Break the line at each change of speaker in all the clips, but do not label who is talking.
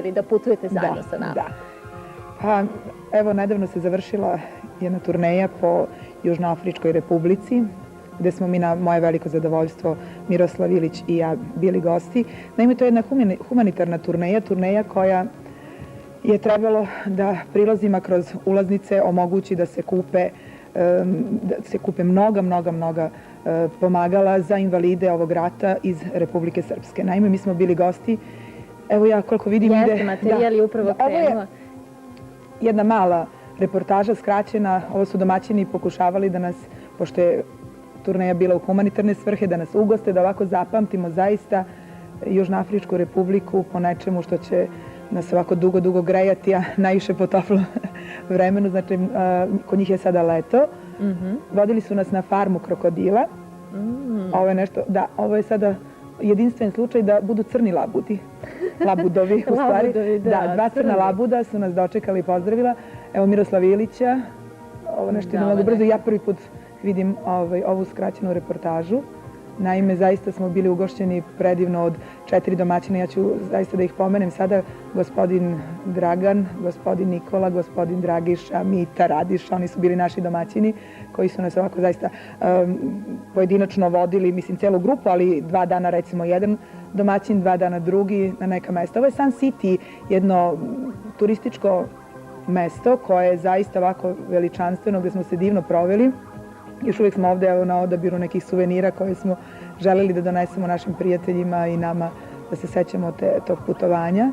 uspeli da putujete zajedno sa nama.
Da. Pa, evo, nedavno se završila jedna turneja po Južnoafričkoj republici, gde smo mi na moje veliko zadovoljstvo, Miroslav Ilić i ja, bili gosti. Naime, to je jedna humanitarna turneja koja je trebalo da prilazima kroz ulaznice omogući da se kupe mnoga pomagala za invalide ovog rata iz Republike Srpske. Naime, mi smo bili gosti. Evo ja koliko vidim ide...
Jeste, materijal je upravo krenuo.
Ovo je jedna mala reportaža skraćena. Ovo su domaćini pokušavali da nas, pošto je turneja bila u humanitarne svrhe, da nas ugoste, da ovako zapamtimo zaista Južnoafričku republiku po nečemu što će nas ovako dugo grejati, a najviše po toplom vremenu. Znači, kod njih je sada leto. Vodili su nas na farmu krokodila. Ovo je nešto, da, ovo je sada jedinstven slučaj da budu crni labudi. Labudovi, u stvari. Da, dva crna labuda su nas dočekali i pozdravila. Evo Miroslav Ilića. Ovo nešto ide mnogo brzo. Ja prvi put vidim ovu skraćenu reportažu. Naime, zaista smo bili ugošćeni predivno od 4 domaćina. Ja ću zaista da ih pomenem sada. Gospodin Dragan, gospodin Nikola, gospodin Dragiša, Mita, Radiša. Oni su bili naši domaćini koji su nas ovako zaista pojedinačno vodili, mislim, celu grupu, ali 2 dana recimo jedan domaćin, 2 dana drugi na neka mesta. Ovo je Sun City, jedno turističko mesto koje je zaista ovako veličanstveno, gde smo se divno proveli. Još uvijek smo ovde na odabiru nekih suvenira koje smo želeli da donesemo našim prijateljima i nama da se sećamo tog putovanja.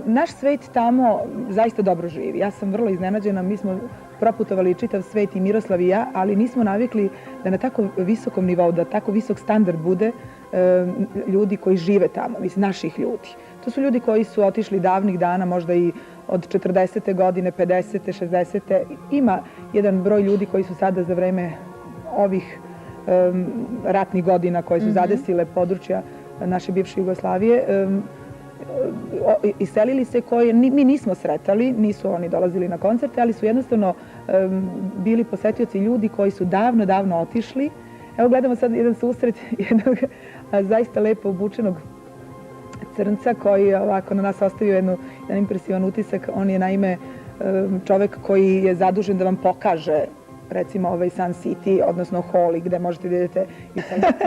Naš svet tamo zaista dobro živi. Ja sam vrlo iznenađena. Mi smo proputovali čitav svet i Miroslav i ja, ali nismo navikli da na tako visokom nivou, da tako visok standard bude ljudi koji žive tamo, mislim, naših ljudi. To su ljudi koji su otišli davnih dana, možda i od 40. godine, 50. 60. Ima jedan broj ljudi koji su sada za vreme ovih ratnih godina koje su zadesile područja naše bivše Jugoslavije, iselili se koje mi nismo sretali, nisu oni dolazili na koncerte, ali su jednostavno bili posetioci ljudi koji su davno otišli. Evo gledamo sad jedan susret jednog zaista lepo obučenog crnca koji ovako na nas ostavio jedan impresivan utisak. On je naime čovek koji je zadužen da vam pokaže recimo ovaj Sun City, odnosno Holi, gde možete da idete.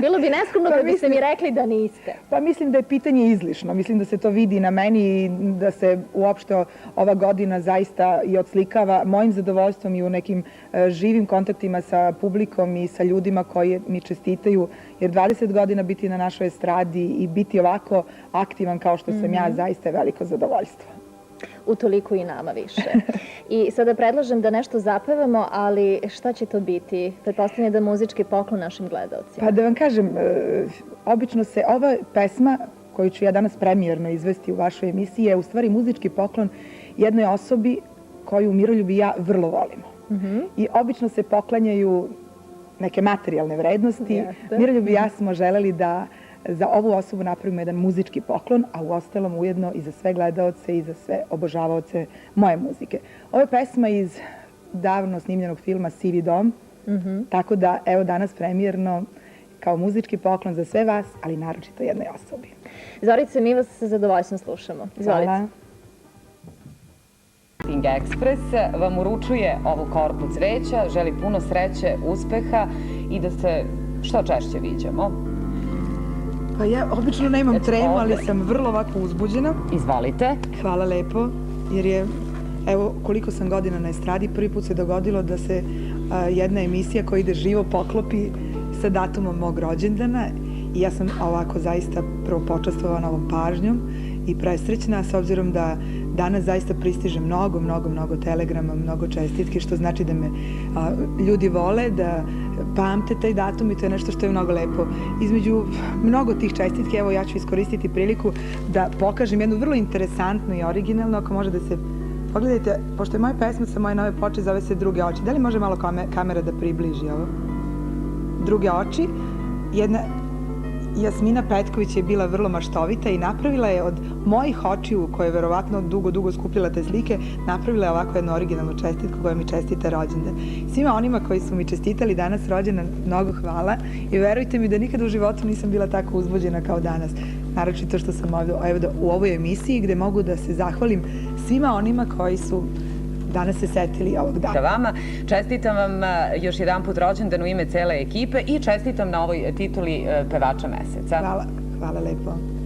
Bilo bi neskromno kad biste mi rekli da niste.
Pa mislim da je pitanje izlišno. Mislim da se to vidi na meni i da se uopšte ova godina zaista i odslikava mojim zadovoljstvom i u nekim živim kontaktima sa publikom i sa ljudima koji mi čestitaju. Jer 20 godina biti na našoj estradi i biti ovako aktivan kao što sam ja, zaista je veliko zadovoljstvo.
Utoliko i nama više. I sada predlažem da nešto zapevamo, ali šta će to biti? Pretpostavljam da je muzički poklon našim gledalcima.
Pa da vam kažem, obično se ova pesma koju ću ja danas premijerno izvesti u vašoj emisiji je u stvari muzički poklon jednoj osobi koju Miroljub i ja vrlo volimo. I obično se poklanjaju neke materijalne vrednosti. Miroljub i ja smo želeli da za ovu osobu napravimo jedan muzički poklon, a u ostalom ujedno i za sve gledaoce i za sve obožavaoce moje muzike. Ovo je pesma iz davno snimljenog filma Sivi dom, tako da evo danas premijerno kao muzički poklon za sve vas, ali naročito jednoj osobi.
Zorice, mi vas sa zadovoljstvom slušamo. Izvolite.
Hvala.
Marketing Express vam uručuje ovu korpu cveća, želi puno sreće, uspeha i da se što češće viđamo.
Pa ja obično nemam tremu, ali sam vrlo ovako uzbuđena.
Izvolite.
Hvala lepo, jer je, evo, koliko sam godina na estradi, prvi put se dogodilo da se jedna emisija koja ide živo poklopi sa datumom mog rođendana i ja sam ovako zaista prvo počastvovana ovom pažnjom i presrećna, s obzirom da danas zaista pristiže mnogo telegrama, mnogo čestitki, što znači da me ljudi vole, da pamte taj datum i to je nešto što je mnogo lepo. Između mnogo tih čestitki, evo ja ću iskoristiti priliku da pokažem jednu vrlo interesantnu i originalnu, ako može da se pogledajte, pošto je moja pesma sa moje nove ploče, zove se Druge oči. Da li može malo kamera da približi ovo? Druge oči. Jedna Jasmina Petković je bila vrlo maštovita i napravila je od mojih očiju, koje je verovatno dugo skupljala te slike, napravila je ovako jednu originalnu čestitku koja mi čestita rođendan. Svima onima koji su mi čestitali danas rođendan, mnogo hvala i verujte mi da nikada u životu nisam bila tako uzbuđena kao danas. naročito što sam ovdje u ovoj emisiji gde mogu da se zahvalim svima onima koji su danas se setili ovog dana.
Vama čestitam vam još jedan put rođendan u ime cele ekipe i čestitam na ovoj tituli pevača meseca.
Hvala lepo.